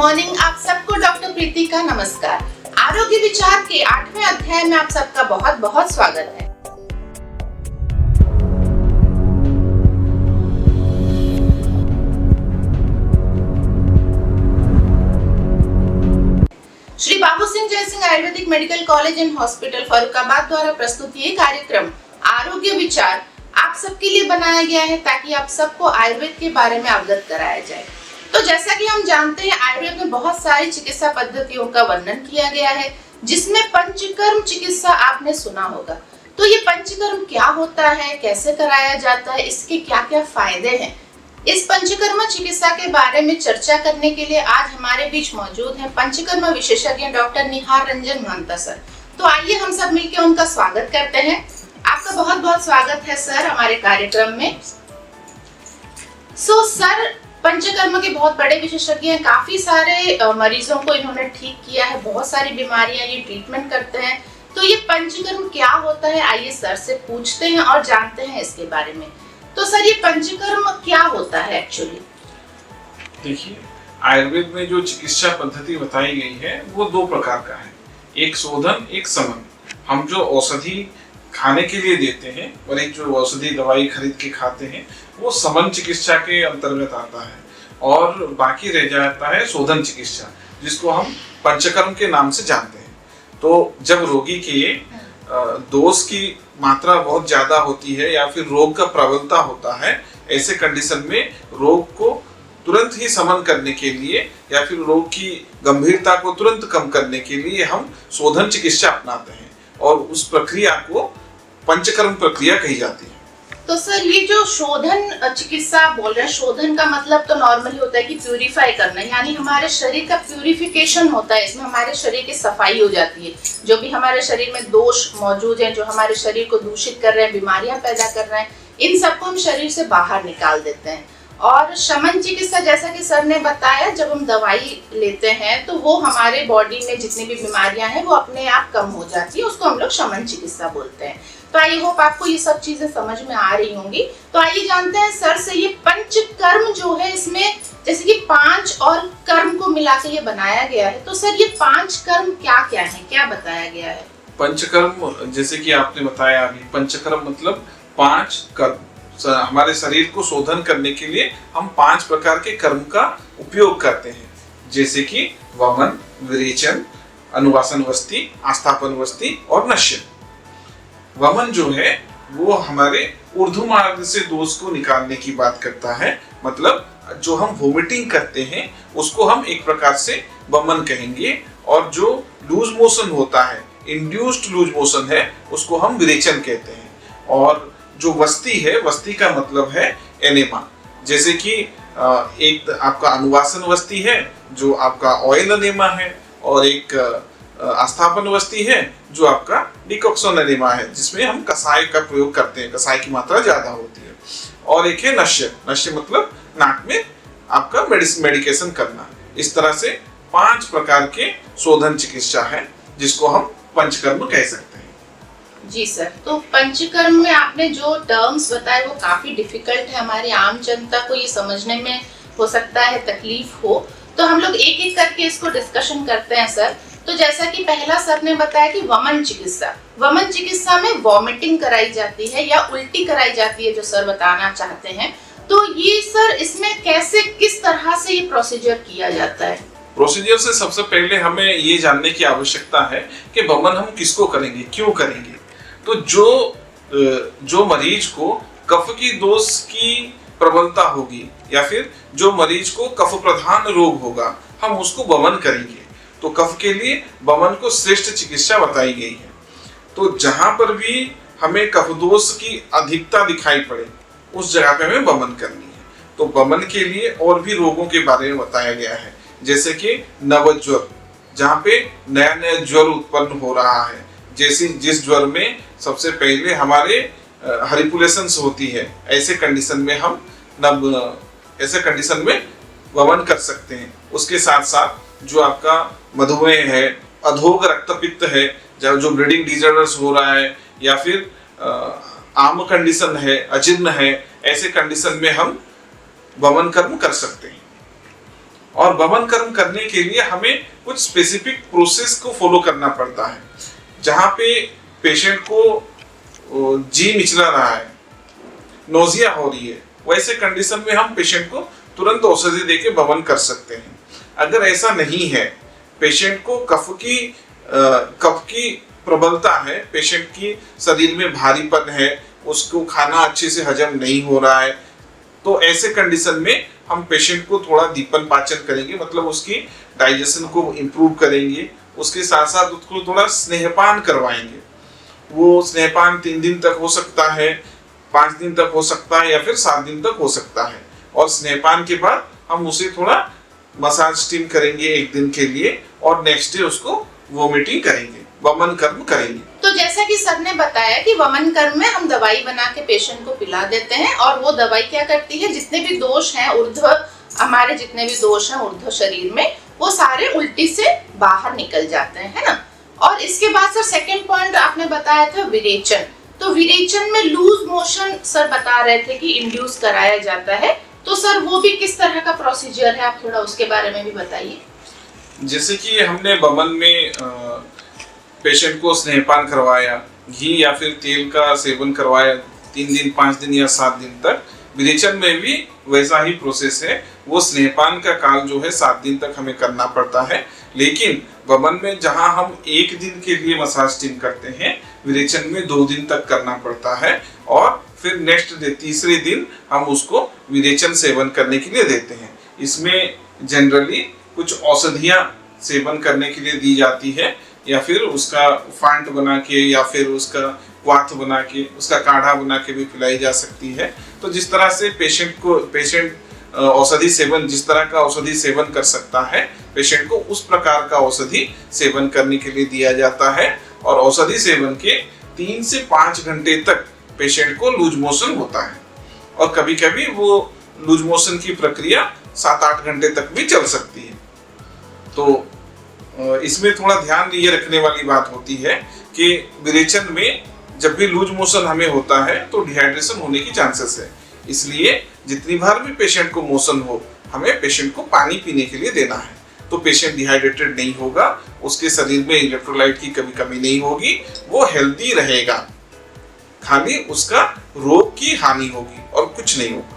Morning. आप सबको doctor प्रीति का नमस्कार। आरोग्य विचार के 8वें अध्याय में आप सबका बहुत बहुत स्वागत है। Shri Babu Singh Jaisingh Ayurvedic medical college and hospital Farrukhabad द्वारा प्रस्तुत ये कार्यक्रम आरोग्य विचार आप सबके लिए बनाया गया है ताकि आप सबको आयुर्वेद के बारे में अवगत कराया जाए। तो जैसा कि हम जानते हैं, आयुर्वेद में बहुत सारी चिकित्सा पद्धतियों का वर्णन किया गया है, जिसमें पंचकर्म चिकित्सा आपने सुना होगा। तो ये पंचकर्म क्या होता है, कैसे कराया जाता है, इसके क्या क्या फायदे हैं, इस पंचकर्म चिकित्सा के बारे में चर्चा करने के लिए आज हमारे बीच मौजूद हैं पंचकर्म विशेषज्ञ डॉक्टर निहार रंजन महंता सर। तो आइए हम सब मिलकर उनका स्वागत करते हैं। आपका बहुत बहुत स्वागत है सर हमारे कार्यक्रम में। सर, पंचकर्म के बहुत बड़े विशेषज्ञ हैं, काफी सारे मरीजों को इन्होंने ठीक किया है, बहुत सारी बीमारियां ये ट्रीटमेंट करते हैं। तो ये पंचकर्म क्या होता है, आइए सर से पूछते हैं और जानते हैं इसके बारे में। तो सर, ये पंचकर्म क्या होता है एक्चुअली? देखिए, आयुर्वेद में जो चिकित्सा पद्धति बताई गई है वो दो प्रकार का है, एक शोधन, एक समन। हम जो औषधि खाने के लिए देते हैं और एक जो औषधि दवाई खरीद के खाते हैं वो समन चिकित्सा के अंतर्गत आता है, और बाकी रह जाता है शोधन चिकित्सा, जिसको हम पंचकर्म के नाम से जानते हैं। तो जब रोगी के दोष की मात्रा बहुत ज्यादा होती है या फिर रोग का प्रबलता होता है, ऐसे कंडीशन में रोग को तुरंत ही समन करने के लिए या फिर रोग की गंभीरता को तुरंत कम करने के लिए हम शोधन चिकित्सा अपनाते हैं, और उस प्रक्रिया को पंचकर्म प्रक्रिया कही जाती है। तो सर, ये जो शोधन चिकित्सा बोल रहे हैं, शोधन का मतलब तो नॉर्मली होता है कि प्यूरिफाई करना, यानी हमारे शरीर का प्यूरिफिकेशन होता है। इसमें हमारे शरीर की सफाई हो जाती है, जो भी हमारे शरीर में दोष मौजूद हैं, जो हमारे शरीर को दूषित कर रहे हैं, बीमारियां पैदा कर रहे हैं, इन सबको हम शरीर से बाहर निकाल देते हैं। और शमन चिकित्सा, जैसा कि सर ने बताया, जब हम दवाई लेते हैं तो वो हमारे बॉडी में जितनी भी बीमारियां हैं वो अपने आप कम हो जाती है, उसको हम लोग शमन चिकित्सा बोलते हैं। तो आई होप आपको ये सब चीजें समझ में आ रही होंगी। तो आइए जानते हैं सर से, ये पंचकर्म जो है, इसमें जैसे कि 5 और कर्म को मिला के ये बनाया गया है, तो सर ये 5 कर्म क्या क्या है, क्या बताया गया है? पंचकर्म, जैसे कि आपने बताया अभी, पंचकर्म मतलब 5 कर्म। हमारे शरीर को शोधन करने के लिए हम 5 प्रकार के कर्म का उपयोग करते हैं, जैसे कि वमन, विरेचन, अनुवासन वस्ति, आस्थापन वस्ति और नश्य। वमन जो है वो हमारे ऊर्ध्व मार्ग से दोष को निकालने की बात करता है, मतलब जो हम वोमिटिंग करते हैं उसको हम एक प्रकार से वमन कहेंगे, और जो लूज मोशन होता है, इंड्यूस्ड लूज मोशन है, उसको हम विरेचन कहते हैं। और जो वस्ति है, वस्ति का मतलब है एनेमा, जैसे कि एक आपका अनुवासन वस्ति है जो आपका ऑयल एनेमा है, और एक आस्थापन वस्ति है जो आपका डिकॉक्सन एनेमा है, जिसमें हम कसाय का प्रयोग करते हैं, कसाय की मात्रा ज्यादा होती है। और एक है नश्य, नश्य मतलब नाक में आपका मेडिकेशन करना। इस तरह से 5 प्रकार के शोधन चिकित्सा है, जिसको हम पंचकर्म कह सकते हैं। जी सर, तो पंचकर्म में आपने जो टर्म्स बताए वो काफी डिफिकल्ट है, हमारी आम जनता को ये समझने में हो सकता है तकलीफ हो, तो हम लोग एक एक करके इसको डिस्कशन करते हैं सर। तो जैसा कि पहला सर ने बताया कि वमन चिकित्सा, वमन चिकित्सा में वॉमिटिंग कराई जाती है या उल्टी कराई जाती है, जो सर बताना चाहते हैं। तो ये सर, इसमें कैसे, किस तरह से ये प्रोसीजर किया जाता है? प्रोसीजर से सबसे पहले हमें ये जानने की आवश्यकता है कि वमन हम किसको करेंगे, क्यों करेंगे। तो जो मरीज को कफ की दोष की प्रबलता होगी या फिर जो मरीज को कफ प्रधान रोग होगा, हम उसको वमन करेंगे। तो कफ के लिए वमन को श्रेष्ठ चिकित्सा बताई गई है। तो जहां पर भी हमें कफ दोष की अधिकता दिखाई पड़े, उस जगह पे हमें वमन करनी है। तो वमन के लिए और भी रोगों के बारे में बताया गया है, जैसे कि नवज्वर, जहाँ पे नया नया ज्वर उत्पन्न हो रहा है, जैसे जिस ज्वर में सबसे पहले हमारे हरिपुलेशंस होती है, ऐसे कंडीशन में हम ऐसे कंडीशन में वमन कर सकते हैं। उसके साथ साथ जो आपका मधुमेह है, अधोग रक्तपित्त है, जो ब्लीडिंग डिसऑर्डर्स हो रहा है, या फिर आम कंडीशन है, अजीर्ण है, ऐसे कंडीशन में हम वमन कर्म कर सकते हैं। और वमन कर्म करने के लिए हमें कुछ स्पेसिफिक प्रोसेस को फॉलो करना पड़ता है। जहाँ पे पेशेंट को जी मिचला रहा है, नोजिया हो रही है, वैसे कंडीशन में हम पेशेंट को तुरंत औषधि देके वमन कर सकते हैं। अगर ऐसा नहीं है, पेशेंट को कफ की प्रबलता है, पेशेंट की शरीर में भारीपन है, उसको खाना अच्छे से हजम नहीं हो रहा है, तो ऐसे कंडीशन में हम पेशेंट को थोड़ा दीपन पाचन करेंगे, मतलब उसकी डाइजेशन को इम्प्रूव करेंगे। उसके साथ साथ उसको थोड़ा स्नेहपान करवाएंगे। वो स्नेहपान 3 दिन तक हो सकता है, 5 दिन तक हो सकता है, या फिर 7 दिन तक हो सकता है। और स्नेहपान के बाद हम उसे थोड़ा मसाज स्टीम करेंगे 1 दिन के लिए, और नेक्स्ट डे उसको वोमिटिंग करेंगे, वमन कर्म करेंगे। तो जैसा कि सर ने बताया कि वमन कर्म में हम दवाई बना के पेशेंट को पिला देते हैं, और वो दवाई क्या करती है, जितने भी दोष हैं हमारे जितने भी दोष हैं ऊर्ध्व शरीर में, वो सारे उल्टी से बाहर निकल जाते हैं, है ना। और इसके बाद सर सेकंड पॉइंट आपने बताया था विरेचन। तो विरेचन में लूज मोशन सर बता रहे थे कि इंड्यूस कराया जाता है, तो सर वो भी किस तरह का प्रोसीजर है, आप थोड़ा उसके बारे में भी बताइए। जैसे कि हमने वमन में पेशेंट को स्नेहपान करवाया, घी या फिर तेल का सेवन करवाया 3 दिन, 5 दिन या 7 दिन तक, विरेचन में भी वैसा ही प्रोसेस है। वो स्नेहपान का काल जो है 7 दिन तक हमें करना पड़ता है। लेकिन वमन में जहां हम 1 दिन के लिए मसाज स्टीम करते हैं, विरेचन में 2 दिन तक करना पड़ता है, और फिर नेक्स्ट डे तीसरे दिन हम उसको विरेचन सेवन करने के लिए देते हैं। इसमें जनरली कुछ औषधियां सेवन करने के लिए दी जाती है, या फिर उसका फांट बना के, या फिर उसका क्वाथ बना के, उसका काढ़ा बना के भी पिलाई जा सकती है। तो जिस तरह से पेशेंट औषधि सेवन, जिस तरह का औषधि सेवन कर सकता है, पेशेंट को उस प्रकार का औषधि सेवन करने के लिए दिया जाता है। और औषधि सेवन के 3 से 5 घंटे तक पेशेंट को लूज मोशन होता है, और कभी कभी वो लूज मोशन की प्रक्रिया 7-8 घंटे तक भी चल सकती है। तो इसमें थोड़ा ध्यान ये रखने वाली बात होती है कि विरेचन में जब भी लूज मोशन हमें होता है तो डिहाइड्रेशन होने की चांसेस है। इसलिए जितनी बार भी पेशेंट को मोशन हो, हमें पेशेंट को पानी पीने के लिए देना है, तो पेशेंट डिहाइड्रेटेड नहीं होगा, उसके शरीर में इलेक्ट्रोलाइट की कमी नहीं होगी, वो हेल्दी रहेगा। खाली उसका रोग की हानि होगी और कुछ नहीं होगा।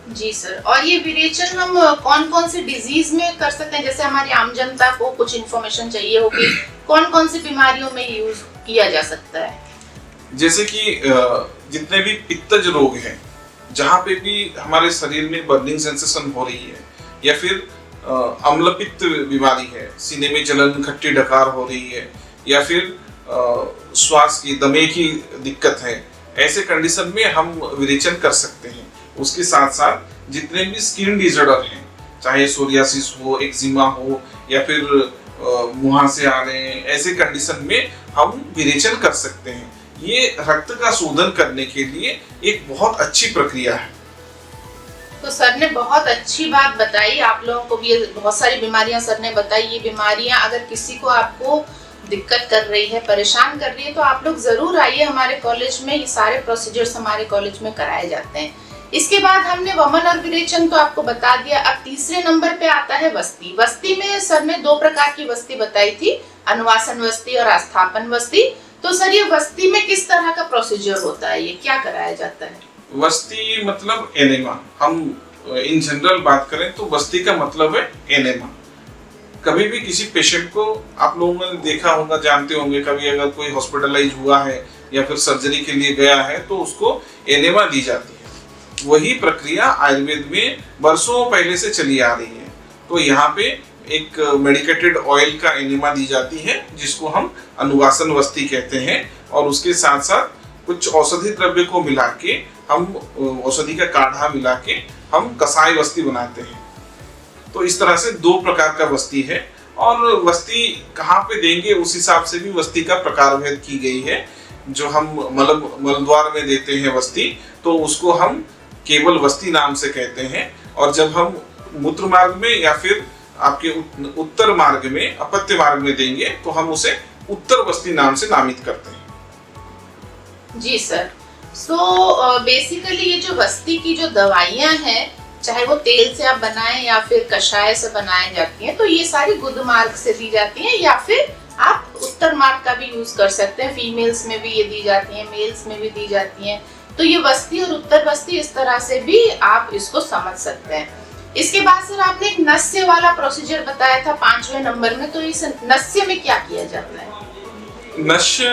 जी सर, और ये विरेचन हम कौन कौन से डिजीज में कर सकते हैं? जैसे हमारी आम जनता को कुछ इन्फॉर्मेशन चाहिए होगी, कौन कौन सी बीमारियों में यूज किया जा सकता है? जैसे कि जितने भी पित्तज रोग हैं, जहाँ पे भी हमारे शरीर में बर्निंग सेंसेशन हो रही है, या फिर अम्लपित्त बीमारी है, सीने में जलन, खट्टी डकार हो रही है, या फिर श्वास की, दमे की दिक्कत है, ऐसे कंडीशन में हम विरेचन कर सकते हैं। उसके साथ साथ जितने भी स्किन डिसऑर्डर हैं, चाहे सोरियासिस हो, एक्जिमा हो, या फिर मुहासे आ रहे हैं, ऐसे कंडीशन में हम विरेचन कर सकते हैं। ये रक्त का शोधन करने के लिए एक बहुत अच्छी प्रक्रिया है। तो सर ने बहुत अच्छी बात बताई, आप लोगों को भी बहुत सारी बीमारियां सर ने बताई। ये बीमारियां अगर किसी को आपको दिक्कत कर रही है, परेशान कर रही है, तो आप लोग जरूर आइए हमारे कॉलेज में। ये सारे प्रोसीजर्स हमारे कॉलेज में कराए जाते हैं। इसके बाद हमने वमन और विरेचन तो आपको बता दिया। अब तीसरे नंबर पे आता है वस्ती। वस्ती में सर ने 2 प्रकार की वस्ती बताई थी, अनुवासन वस्ती और आस्थापन वस्ती। तो सर ये वस्ती में किस तरह का प्रोसीजर होता है, ये क्या कराया जाता है? वस्ती मतलब एनेमा। हम इन जनरल बात करें तो वस्ती का मतलब है एनेमा। कभी भी किसी पेशेंट को आप लोगों ने देखा होगा, जानते होंगे, कभी अगर कोई हॉस्पिटलाइज हुआ है या फिर सर्जरी के लिए गया है तो उसको एनेमा दी जाती है। वही प्रक्रिया आयुर्वेद में वर्षों पहले से चली आ रही है। तो यहाँ पे एक मेडिकेटेड ऑयल का एनेमा दी जाती है, जिसको हम अनुवासन वस्ती कहते हैं। और उसके साथ साथ कुछ औषधि द्रव्य को मिला के, हम औषधि का काढ़ा मिला के हम कसाई वस्ती बनाते हैं। तो इस तरह से 2 प्रकार का वस्ती है। और वस्ती कहाँ पे देंगे, उस हिसाब से भी वस्ती का प्रकारभेद की गई है। जो हम मलद्वार में देते हैं वस्ती, तो उसको हम केवल वस्ती नाम से कहते हैं। और जब हम मूत्र मार्ग में या फिर आपके उत्तर मार्ग में, अपत्य मार्ग में देंगे, तो हम उसे उत्तर वस्ती नाम से नामित करते हैं। जी सर। सो बेसिकली ये जो वस्ती की जो दवाइयाँ हैं, चाहे वो तेल से आप बनाएं या फिर कषाय से बनाई जाती हैं, तो ये सारी गुद मार्ग से दी जाती हैं, या फिर आप उत्तर मार्ग का भी यूज कर सकते हैं। फीमेल्स में भी ये दी जाती हैं, मेल्स में भी दी जाती हैं। तो ये वस्ती और उत्तर वस्ती इस तरह से भी आप इसको समझ सकते हैं। इसके बाद सर आपने एक नस्य वाला प्रोसीजर बताया था 5वें नंबर में, तो इस नस्य में क्या किया जाता है? नस्य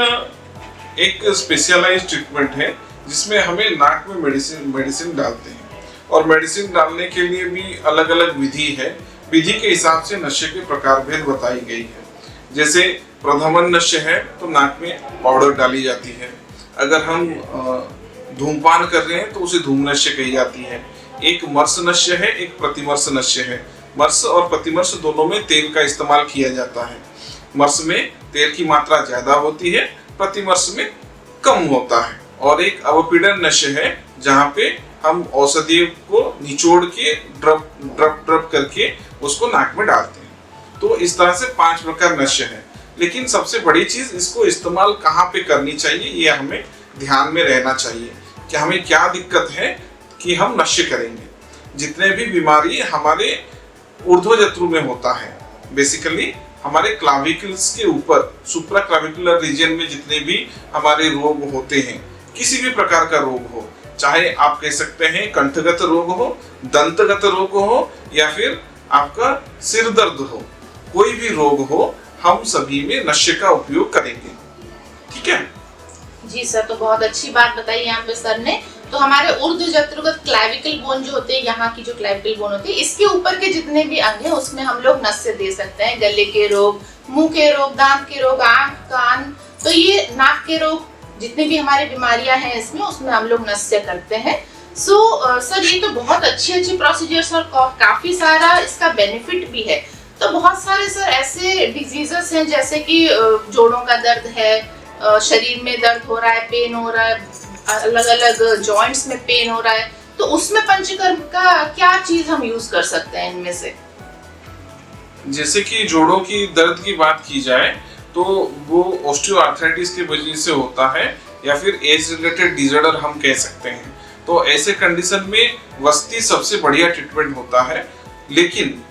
एक स्पेशलाइज्ड ट्रीटमेंट है जिसमें हमें नाक में मेडिसिन डालते हैं, और मेडिसिन डालने के लिए भी अलग अलग विधि है। विधि के हिसाब से नस्य के प्रकार भेद बताई गई है। जैसे प्रधमन नस्य है तो नाक में पाउडर डाली जाती है। अगर हम धूमपान कर रहे हैं तो उसे धूम नस्य कही जाती है। एक मर्श नस्य है, एक प्रतिमर्श नस्य है। मर्श और प्रतिमर्श दोनों में तेल का इस्तेमाल किया जाता है। मर्श में तेल की मात्रा ज्यादा होती है, प्रतिमर्श में कम होता है। और एक अवपीड़न नस्य है जहाँ पे हम औषधि को निचोड़ के ड्रप करके उसको नाक में डालते हैं। तो इस तरह से 5 प्रकार नस्य है। लेकिन सबसे बड़ी चीज, इसको इस्तेमाल कहाँ पे करनी चाहिए ये हमें ध्यान में रहना चाहिए कि हमें क्या दिक्कत है कि हम नस्य करेंगे। जितने भी बीमारी हमारे ऊर्ध्वजत्रु में होता है, बेसिकली हमारे क्लाविकल्स के ऊपर सुप्रा क्लाविकुलर रीजन में जितने भी हमारे रोग होते हैं, किसी भी प्रकार का रोग हो, चाहे आप कह सकते हैं कंठगत रोग हो, दंतगत रोग हो, या फिर आपका सिर दर्द हो, कोई भी रोग हो, हम सभी में नस्य का उपयोग करेंगे। ठीक है जी सर, तो बहुत अच्छी बात बताई यहाँ पे सर ने। तो हमारे ऊर्ध्वजत्रुगत क्लैविकल बोन जो होते हैं, यहाँ की जो क्लैविकल बोन होती है, इसके ऊपर के जितने भी अंग हैं उसमें हम लोग नस्य दे सकते हैं। गले के रोग, मुंह के रोग, दांत के रोग, आंख, कान, तो ये नाक के रोग, जितनी भी हमारी बीमारियां हैं इसमें, उसमें हम लोग नस्य करते हैं। सर ये तो बहुत अच्छी प्रोसीजर्स और काफी सारा इसका बेनिफिट भी है। तो बहुत सारे सर ऐसे डिजीजेस हैं जैसे कि जोड़ों का दर्द है, शरीर में दर्द हो रहा है, पेन हो रहा है, अलग अलग जॉइंट्स में पेन हो रहा है, तो उसमें पंचकर्म का क्या चीज हम यूज कर सकते हैं इनमें से? जैसे कि जोड़ों की दर्द की बात की जाए तो वो ऑस्टियोआर्थराइटिस की वजह से होता है, या फिर एज रिलेटेड डिसऑर्डर हम कह सकते हैं। तो ऐसे कंडीशन में वस्ती सबसे बढ़िया ट्रीटमेंट होता है। लेकिन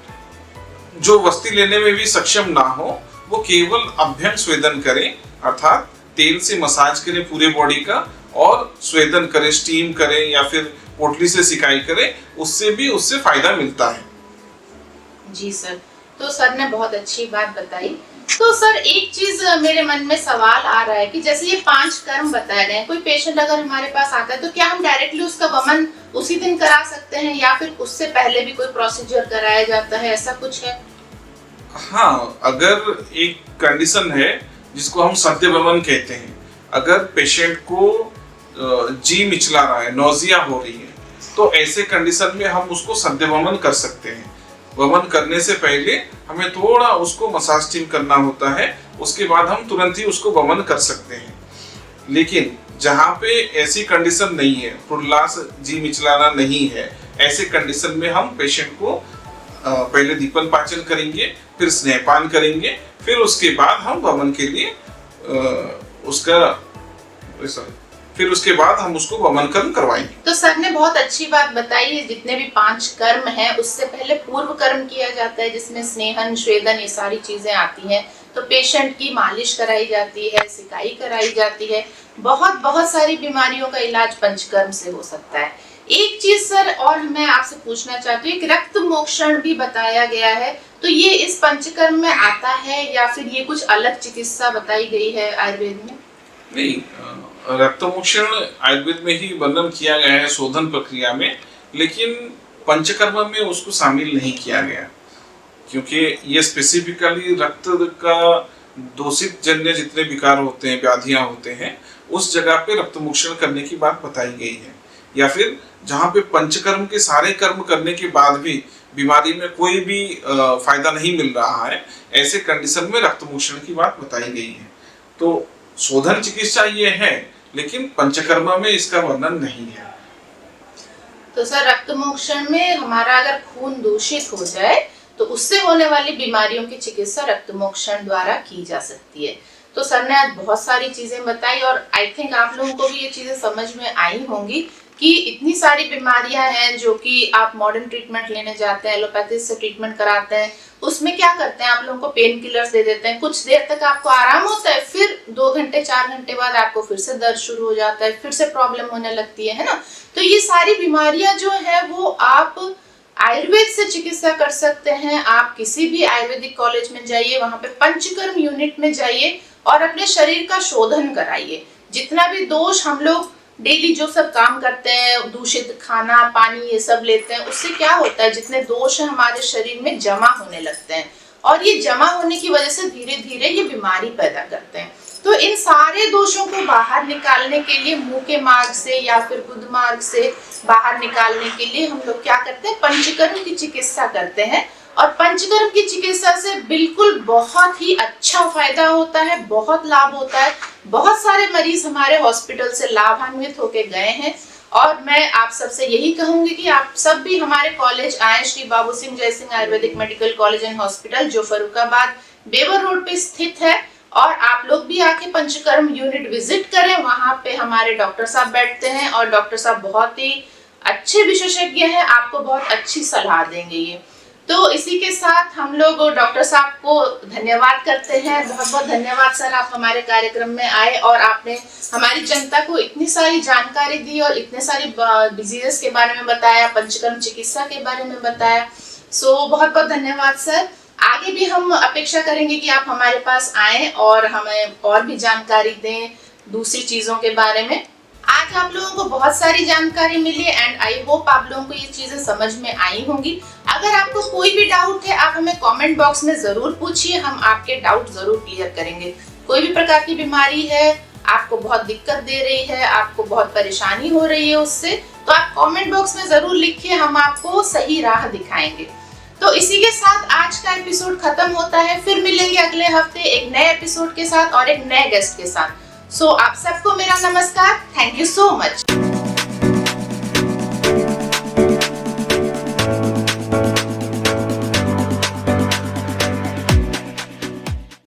जो वस्ती लेने में भी सक्षम ना हो, वो केवल अभ्यंग स्वेदन करें, अर्थात तेल से मसाज करें पूरे बॉडी का, और स्वेदन करें, स्टीम करें, या फिर पोटली से सिकाई करें, उससे फायदा मिलता है। जी सर, तो सर ने बहुत अच्छी बात बताई। तो सर एक चीज मेरे मन में सवाल आ रहा है कि जैसे ये 5 कर्म बताए गए हैं, कोई पेशेंट अगर हमारे पास आता है तो क्या हम डायरेक्टली उसका वमन उसी दिन करा सकते हैं, या फिर उससे पहले भी कोई प्रोसीजर कराया जाता है, ऐसा कुछ है? हाँ, अगर एक कंडीशन है जिसको हम सद्य वमन कहते हैं, अगर पेशेंट को जी मिचला रहा है, नोजिया हो रही है, तो ऐसे कंडीशन में हम उसको सद्य वमन कर सकते हैं। वमन करने से पहले हमें थोड़ा उसको मसाज टीम करना होता है, उसके बाद हम तुरंत ही उसको वमन कर सकते हैं। लेकिन जहाँ पे ऐसी कंडीशन नहीं है, प्रोल्लास जी मिचलाना नहीं है, ऐसे कंडीशन में हम पेशेंट को पहले दीपन पाचन करेंगे, फिर स्नेहपान करेंगे, फिर उसके बाद हम वमन के लिए उसके बाद हम उसको वमन कर्म करवाएंगे। तो सर ने बहुत अच्छी बात बताई है। जितने भी 5 कर्म हैं उससे पहले पूर्व कर्म किया जाता है, जिसमें स्नेहन, स्वेदन, ये सारी चीजें आती हैं। तो पेशेंट की मालिश कराई जाती है, सिकाई कराई जाती है। बहुत सारी बीमारियों का इलाज पंचकर्म से हो सकता है। एक चीज सर और मैं आपसे पूछना चाहती हूँ, एक रक्त मोक्षण भी बताया गया है, तो ये इस पंचकर्म में आता है या फिर ये कुछ अलग चिकित्सा बताई गई है आयुर्वेद में? नहीं, रक्तमोक्षण आयुर्वेद में ही वर्णन किया गया है शोधन प्रक्रिया में, लेकिन पंचकर्म में उसको शामिल नहीं किया गया, क्योंकि ये स्पेसिफिकली रक्त का दूषित जन्य जितने विकार होते हैं, व्याधियां होते हैं, उस जगह पे रक्तमोक्षण करने की बात बताई गई है। या फिर जहाँ पे पंचकर्म के सारे कर्म करने के बाद भी बीमारी में कोई भी फायदा नहीं मिल रहा है, ऐसे कंडीशन में रक्तमोक्षण की बात बताई गई है। तो शोधन चिकित्सा ये है, लेकिन पंचकर्म में इसका वर्णन नहीं है। तो सर रक्तमोक्षण में हमारा अगर खून दूषित हो जाए तो उससे होने वाली बीमारियों की चिकित्सा रक्तमोक्षण द्वारा की जा सकती है। तो सर ने आज बहुत सारी चीजें बताई और आई थिंक आप लोगों को भी ये चीजें समझ में आई होंगी कि इतनी सारी बीमारियां हैं जो कि आप मॉडर्न ट्रीटमेंट लेने जाते हैं, एलोपैथी से ट्रीटमेंट कराते हैं, उसमें क्या करते हैं आप लोगों को पेन किलर्स दे देते हैं, कुछ देर तक आपको आराम होता है, फिर 2 घंटे 4 घंटे बाद आपको फिर से दर्द शुरू हो जाता है, फिर से प्रॉब्लम होने लगती है ना। तो ये सारी बीमारियां जो है वो आप आयुर्वेद से चिकित्सा कर सकते हैं। आप किसी भी आयुर्वेदिक कॉलेज में जाइए, वहां पे पंचकर्म यूनिट में जाइए और अपने शरीर का शोधन कराइए। जितना भी दोष हम लोग डेली जो सब काम करते हैं, दूषित खाना पानी ये सब लेते हैं, उससे क्या होता है, जितने दोष है हमारे शरीर में जमा होने लगते हैं और ये जमा होने की वजह से धीरे धीरे ये बीमारी पैदा करते हैं। तो इन सारे दोषों को बाहर निकालने के लिए, मुंह के मार्ग से या फिर गुद मार्ग से बाहर निकालने के लिए हम लोग क्या करते हैं, पंचकर्म की चिकित्सा करते हैं। और पंचकर्म की चिकित्सा से बिल्कुल बहुत ही अच्छा फायदा होता है, बहुत लाभ होता है। बहुत सारे मरीज हमारे हॉस्पिटल से लाभान्वित होके गए हैं और मैं आप सबसे यही कहूंगी कि आप सब भी हमारे कॉलेज आए, श्री बाबू सिंह जय Singh Ayurvedic medical college and hospital, जो फर्रुखाबाद बेवर रोड पे स्थित है। और आप लोग भी आके पंचकर्म यूनिट विजिट करें, वहां पे हमारे डॉक्टर साहब बैठते हैं और डॉक्टर साहब बहुत ही अच्छे विशेषज्ञ हैं, आपको बहुत अच्छी सलाह देंगे ये। तो इसी के साथ हम लोग डॉक्टर साहब को धन्यवाद करते हैं। बहुत बहुत धन्यवाद सर, आप हमारे कार्यक्रम में आए और आपने हमारी जनता को इतनी सारी जानकारी दी और इतने सारी डिजीजेस के बारे में बताया, पंचकर्म चिकित्सा के बारे में बताया। सो बहुत बहुत धन्यवाद सर। आगे भी हम अपेक्षा करेंगे कि आप हमारे पास आएं और हमें और भी जानकारी दें दूसरी चीजों के बारे में। आज आप लोगों को बहुत सारी जानकारी मिली एंड आई होप आप लोगों को ये चीजें समझ में आई होंगी। अगर आपको कोई भी डाउट है, आप हमें कमेंट बॉक्स में जरूर पूछिए, हम आपके डाउट जरूर क्लियर करेंगे। कोई भी प्रकार की बीमारी है, आपको बहुत दिक्कत दे रही है, आपको बहुत परेशानी हो रही है उससे, तो आप कमेंट बॉक्स में जरूर लिखिए, हम आपको सही राह दिखाएंगे। तो इसी के साथ आज का एपिसोड खत्म होता है। फिर मिलेंगे अगले हफ्ते एक नए एपिसोड के साथ और एक नए गेस्ट के साथ। सो आप सबको मेरा नमस्कार। Thank you so much.